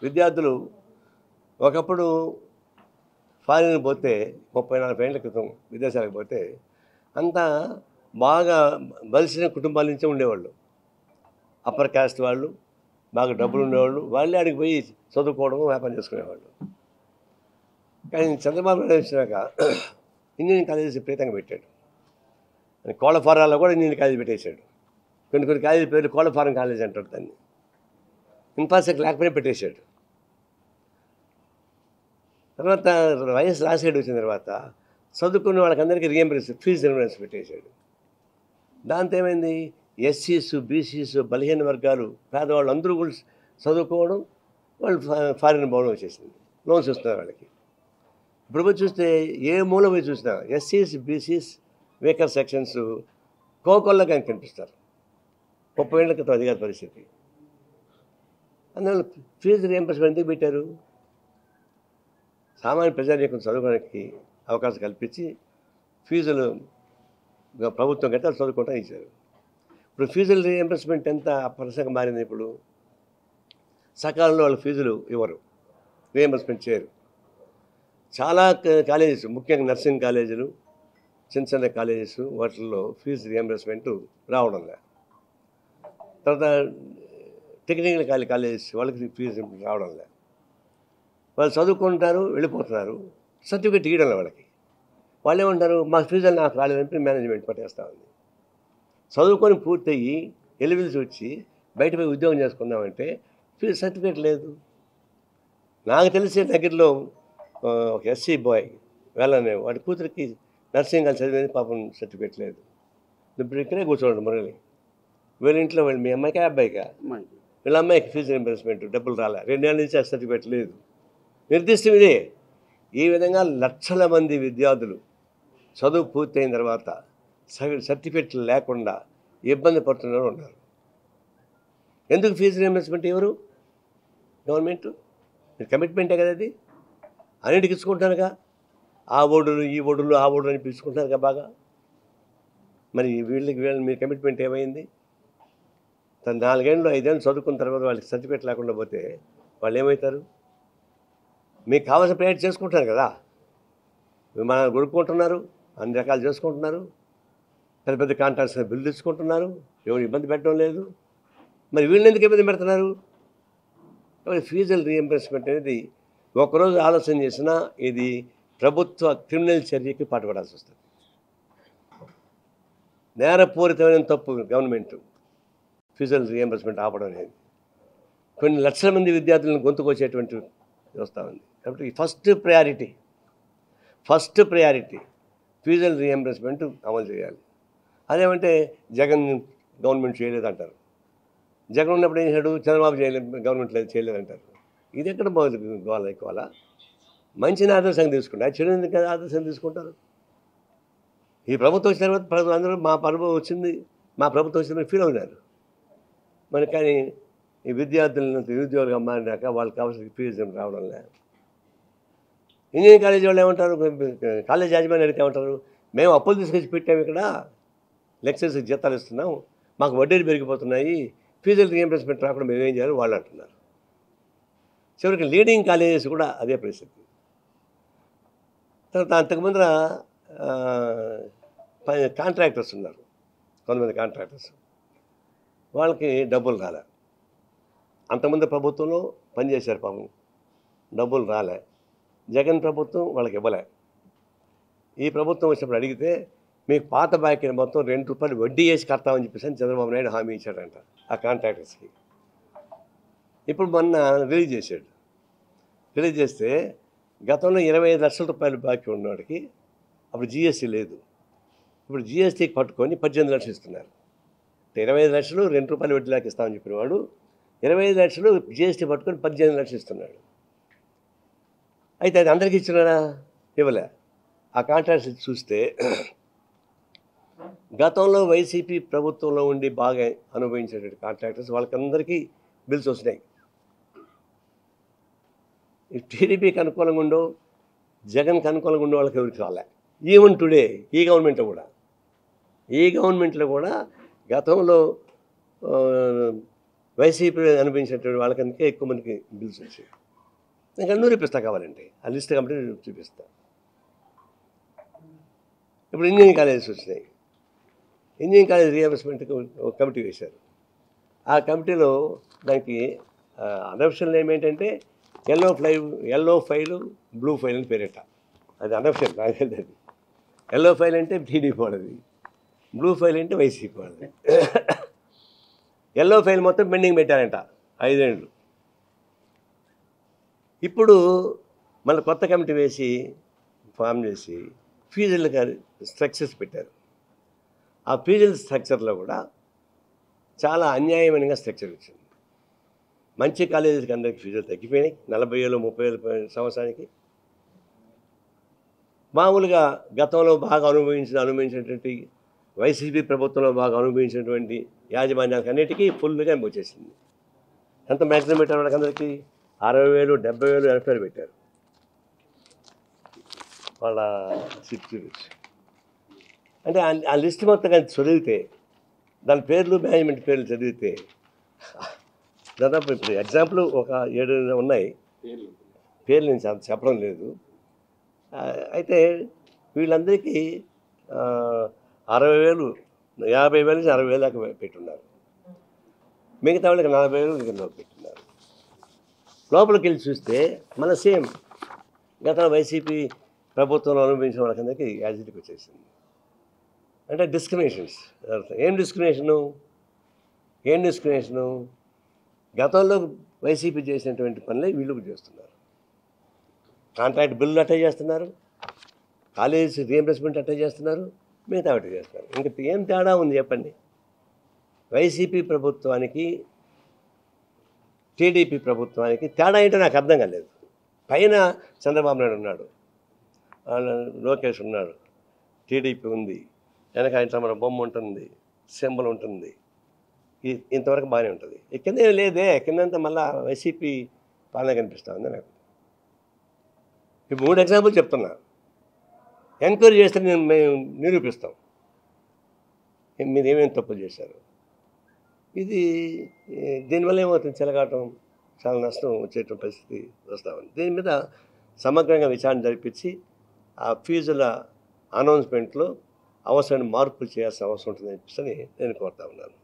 విద్యార్థులు ఒకప్పుడు ఫారిన్ పోతే 30-40 ఏళ్ల క్రితం విదేశాలకు పోతే అంతా బాగా బలిసిన కుటుంబాల నుంచే ఉండేవాళ్ళు. అప్పర్ కాస్ట్ వాళ్ళు, బాగా డబ్బులు ఉండేవాళ్ళు, వాళ్ళే ఆడికి పోయి చదువుకోవడం, వ్యాపారం చేసుకునేవాళ్ళు. కానీ చంద్రబాబు నాయుడు వచ్చినాక ఇంజనీరింగ్ కాలేజెస్ విపరీతంగా పెట్టాడు. కోళ్ళఫారాల్లో కూడా ఇంజనీరింగ్ కాలేజీ పెట్టేశాడు. కొన్ని కాలేజీ పేర్లు కోళ్ళఫారం కాలేజ్ అంటాడు దాన్ని. ఇన్ఫ్రాస్ట్రక్చర్ లేకపోయినా పెట్టేశాడు. తర్వాత వైఎస్ రాజశేఖర్ వచ్చిన తర్వాత చదువుకున్న వాళ్ళకందరికీ ఫీజు రియంబర్స్ పెట్టేశాడు. దాంతో ఏమైంది, ఎస్సీస్, బీసీస్, బలహీన వర్గాలు, పేదవాళ్ళు అందరూ కూడా చదువుకోవడం, వాళ్ళు ఫారిన్ పోవడం వచ్చేసింది. లోన్స్ ఇస్తున్నారు వాళ్ళకి. ఇప్పుడు పోయి చూస్తే ఏ మూల పోయి చూసినా ఎస్సీస్, బీసీస్, వీకర్ సెక్షన్స్ కోకొల్లా కానీ కనిపిస్తారు. 30 ఏళ్ల క్రితం అధికార పరిస్థితి. అందువల్ల ఫీజు రియంబర్స్మెంట్ ఎందుకు పెట్టారు? సామాన్య ప్రజానీకం చదువుకోవడానికి అవకాశం కల్పించి ఫీజులు ప్రభుత్వం కట్టాలి, చదువుకుంటా ఇచ్చారు. ఇప్పుడు ఫీజుల రియంబర్స్మెంట్ ఎంత ప్రసంగం మారింది. ఇప్పుడు సకాలంలో వాళ్ళ ఫీజులు ఇవ్వరు, రియంబర్స్మెంట్ చేయరు. చాలా కాలేజెస్, ముఖ్యంగా నర్సింగ్ కాలేజీలు, చిన్న కాలేజెస్, వాటిల్లో ఫీజు రియంబర్స్మెంట్ రావడం లేదు. తర్వాత టెక్నికల్ కాలేజెస్ వాళ్ళకి ఫీజు రావడం లేదు. వాళ్ళు చదువుకుంటారు, వెళ్ళిపోతున్నారు, సర్టిఫికేట్ ఇవ్వడం వాళ్ళకి. వాళ్ళు ఏమంటారు, మా ఫీజులు నాకు రాలేదని మేనేజ్మెంట్ పట్టేస్తూ ఉంది. చదువుకొని పూర్తయ్యి ఎలివిల్స్ వచ్చి బయట పోయి ఉద్యోగం చేసుకుందామంటే ఫీజు సర్టిఫికేట్ లేదు. నాకు తెలిసే దగ్గరలో ఒక ఎస్సీ బాయ్ వెళ్ళనే వాడి కూతురికి నర్సింగ్ కాలేజ్ చదివేది, పాపం సర్టిఫికేట్ లేదు. ఇప్పుడు ఇక్కడే కూర్చోండి మురళి, వీళ్ళ ఇంట్లో వాళ్ళు మీ అమ్మాయికా అబ్బాయికా, వీళ్ళ అమ్మాయికి ఫీజు రింబర్స్మెంట్ డబ్బులు రాలే, 2 ఏళ్ళ నుంచి ఆ సర్టిఫికేట్ లేదు. నిర్దిష్టం ఇదే. ఈ విధంగా లక్షల మంది విద్యార్థులు చదువు పూర్తయిన తర్వాత సర్టిఫికేట్లు లేకుండా ఇబ్బంది పడుతున్నారు ఉన్నారు. ఎందుకు ఫీజు రియంబర్స్మెంట్ ఎవరు? గవర్నమెంట్. కమిట్మెంటే కదా అది. అన్నింటికి ఇచ్చుకుంటారుగా, ఆ ఓడులు ఈ ఓడులు ఆ ఓడులు అని పిలుచుకుంటారుగా బాగా. మరి వీళ్ళని మీ కమిట్మెంట్ ఏమైంది? 4 ఏళ్ళు 5 ఏళ్ళు చదువుకున్న తర్వాత వాళ్ళకి సర్టిఫికేట్ లేకుండా పోతే వాళ్ళు ఏమవుతారు? మీకు కావాల్సిన ప్రయత్నం చేసుకుంటారు కదా, విమానాలు కొనుక్కుంటున్నారు, అన్ని రకాలు చేసుకుంటున్నారు, పెద్ద పెద్ద కాంట్రాక్ట్స్ బిల్లు తెచ్చుకుంటున్నారు, ఎవరు ఇబ్బంది పెట్టడం లేదు. మరి వీళ్ళని ఎందుకు ఇబ్బంది పెడుతున్నారు? కాబట్టి ఫీజుల రియంబర్స్మెంట్ అనేది ఒకరోజు ఆలోచన చేసినా ఇది ప్రభుత్వ క్రిమినల్ చర్యకి పాటుపడాల్సి వస్తుంది. నేరపూరితమైన తప్పు గవర్నమెంట్ ఫీజుల రియంబర్స్మెంట్ ఆపడం అనేది. కొన్ని లక్షల మంది విద్యార్థులను గొంతుకొచ్చేటువంటి వస్తూ ఉంది. కాబట్టి ఫస్ట్ ప్రయారిటీ ఫీజుల రియంబర్స్మెంట్ అమలు చేయాలి. అదేమంటే జగన్ గవర్నమెంట్ చేయలేదు అంటారు. జగన్ ఉన్నప్పుడు ఏం చేశాడు? చంద్రబాబు గవర్నమెంట్ చేయలేదంటారు. ఇది ఎక్కడ ఎక్కువాలా? మంచిని ఆదర్శంగా తీసుకుంటారు, చెడు ఎందుకు ఆదర్శంగా తీసుకుంటారు? ఈ ప్రభుత్వం వచ్చిన తర్వాత అందరూ మా ప్రభుత్వం వచ్చిందని ఫీల్ అవుతారు. మరి కానీ ఈ విద్యార్థులను నిరుద్యోగులుగా మారినాక వాళ్ళకి కావాల్సిన ఫీజు రావడం లేదు. ఇంజనీరింగ్ కాలేజీ వాళ్ళు ఏమంటారు, కాలేజ్ యాజమాన్యం అడిగితే ఏమంటారు, మేము అప్పులు తీసుకొచ్చి పెట్టాము, ఇక్కడ లెక్చర్స్కి జీతాలు ఇస్తున్నాం, మాకు వడ్డీలు పెరిగిపోతున్నాయి, ఫీజుల రియంబర్స్మెంట్ రాకుండా మేమేం చేయాలి వాళ్ళు అంటున్నారు. చివరికి లీడింగ్ కాలేజెస్ కూడా అదే పరిస్థితి. తర్వాత అంతకుముందు కాంట్రాక్టర్స్ ఉన్నారు, కొంతమంది కాంట్రాక్టర్స్, వాళ్ళకి డబ్బులు రాలే. అంతకుముందు ప్రభుత్వంలో పనిచేశారు, పాపం డబ్బులు రాలే. జగన్ ప్రభుత్వం వాళ్ళకి ఇవ్వలే. ఈ ప్రభుత్వం వచ్చినప్పుడు అడిగితే మీకు పాత బాకీని మొత్తం ₹2 వడ్డీ వేసి కడతామని చెప్పేసి చంద్రబాబు నాయుడు హామీ ఇచ్చాడంట ఆ కాంట్రాక్టర్స్కి. ఇప్పుడు మొన్న రిలీజ్ చేశాడు. రిలీజ్ చేస్తే గతంలో ₹25 లక్షల బాకీ ఉన్నవాడికి అప్పుడు జీఎస్టీ లేదు, ఇప్పుడు జీఎస్టీకి పట్టుకొని 18 లక్షలు ఇస్తున్నారు. 25 లక్షలు ₹2 వడ్డీ లాగా ఇస్తామని చెప్పిన వాడు 25 లక్షలు జీఎస్టీ పట్టుకొని 18 లక్షలు ఇస్తున్నాడు. అయితే అది అందరికీ ఇచ్చినారా? ఇవ్వలే. ఆ కాంట్రాక్ట్స్ చూస్తే గతంలో వైసీపీ ప్రభుత్వంలో ఉండి బాగా అనుభవించేటువంటి కాంట్రాక్టర్స్ వాళ్ళకందరికీ బిల్స్ వస్తున్నాయి. టీడీపీకి అనుకూలంగా ఉండో జగన్కి అనుకూలంగా ఉండే వాళ్ళకి ఎవరికి రాలే. ఈవెన్ టుడే ఈ గవర్నమెంట్లో కూడా గతంలో వైసీపీ అనిపించినటువంటి వాళ్ళకందుకే ఎక్కువ మందికి బిల్స్ వచ్చాయి. ఇంకా నిరూపిస్తా కావాలంటే ఆ లిస్ట్ కాబట్టి చూపిస్తా. ఇప్పుడు ఇంజనీరింగ్ కాలేజెస్ వచ్చినాయి. ఇంజనీరింగ్ కాలేజ్ రీఎంబర్స్మెంట్కి ఒక కమిటీ వేశారు. ఆ కమిటీలో దానికి అనఫిషియల్ నేమ్ ఏంటంటే ఎల్లో ఫైలు బ్లూ ఫైల్ అని పేరేట. అది అనఫిషియల్, నాకు తెలియదు. ఎల్లో ఫైల్ అంటే టీడీపీ వాళ్ళది, బ్లూ ఫైల్ అంటే వైసీపీ వాళ్ళది. ఎల్లో ఫైల్ మొత్తం పెండింగ్ పెట్టారంట 5 ఏళ్ళు. ఇప్పుడు మళ్ళీ కొత్త కమిటీ వేసి ఫామ్ చేసి ఫీజుల స్ట్రక్చర్స్ పెట్టారు. ఆ ఫీజుల స్ట్రక్చర్లో కూడా చాలా అన్యాయమైన స్ట్రక్చర్ వచ్చింది. మంచి కాలేజీకి అందరికీ ఫీజులు తగ్గిపోయినాయి. 40,000 30,000 సంవత్సరానికి. మామూలుగా గతంలో బాగా అనుభవించినటువంటి వైసీపీ ప్రభుత్వంలో బాగా అనుభవించినటువంటి యాజమాన్యాలకు అన్నిటికీ ఫుల్గా వచ్చేసింది. ఎంత మ్యాక్సిమం పెట్టారు వాళ్ళకి అందరికీ? 60,000 70,000 80,000 పెట్టారు వాళ్ళ సిట్. అంటే ఆ లిస్ట్ మొత్తం కానీ చదివితే, దాని పేర్లు మేనేజ్మెంట్ పేర్లు చదివితే దాదాపు ఇప్పుడు ఎగ్జాంపుల్ ఒక 7 ఉన్నాయి. పేర్లు నేను చెప్పడం లేదు. అయితే వీళ్ళందరికీ 60,000 50,000 నుంచి 60,000 దాకా పెట్టున్నారు. మిగతా వాళ్ళకి 40,000 కింద పెట్టున్నారు. లోపలికి వెళ్ళి చూస్తే మన సేమ్ గతంలో వైసీపీ ప్రభుత్వంలో అనుభవించిన వాళ్ళకందరికీ యాజిటీకి వచ్చేసింది. అంటే డిస్క్రిమినేషన్స్. ఏం డిస్క్రిమినేషను? గతంలో వైసీపీ చేసినటువంటి పనులే వీళ్ళు చేస్తున్నారు. కాంట్రాక్ట్ బిల్లు అట్టే చేస్తున్నారు, కాలేజ్ రీఎంబర్స్మెంట్ అట్టే చేస్తున్నారు, మిగతా అట్టే చేస్తున్నారు. ఇంకా ఏం తేడా ఉంది చెప్పండి? వైసీపీ ప్రభుత్వానికి టీడీపీ ప్రభుత్వానికి తేడా ఏంటో నాకు అర్థం కాలేదు. పైన చంద్రబాబు నాయుడు ఉన్నాడు, లోకేష్ ఉన్నాడు, టీడీపీ ఉంది, వెనక ఆయన మన బొమ్మ ఉంటుంది, సింబల్ ఉంటుంది, ఇంతవరకు బాగానే ఉంటుంది. కింద ఏం లేదే, కిందంతా మళ్ళీ వైసీపీ పాలన కనిపిస్తూ ఉంది నాకు. ఇప్పుడు 3 ఎగ్జాంపుల్ చెప్తున్నా. ఎంక్వైరీ చేస్తే మేము నిరూపిస్తాం మీరు ఏమేమి తప్పులు చేశారు. దీనివల్ల ఏమవుతుంది? చెలగాటం, చాలా నష్టం వచ్చేటువంటి పరిస్థితి వస్తూ ఉంది. దీని మీద సమగ్రంగా విచారణ జరిపించి ఆ ఫీజుల అనౌన్స్మెంట్లో అవసరమైన మార్పులు చేయాల్సిన అవసరం ఉంటుందని చెప్పి నేను కోరుతా ఉన్నాను.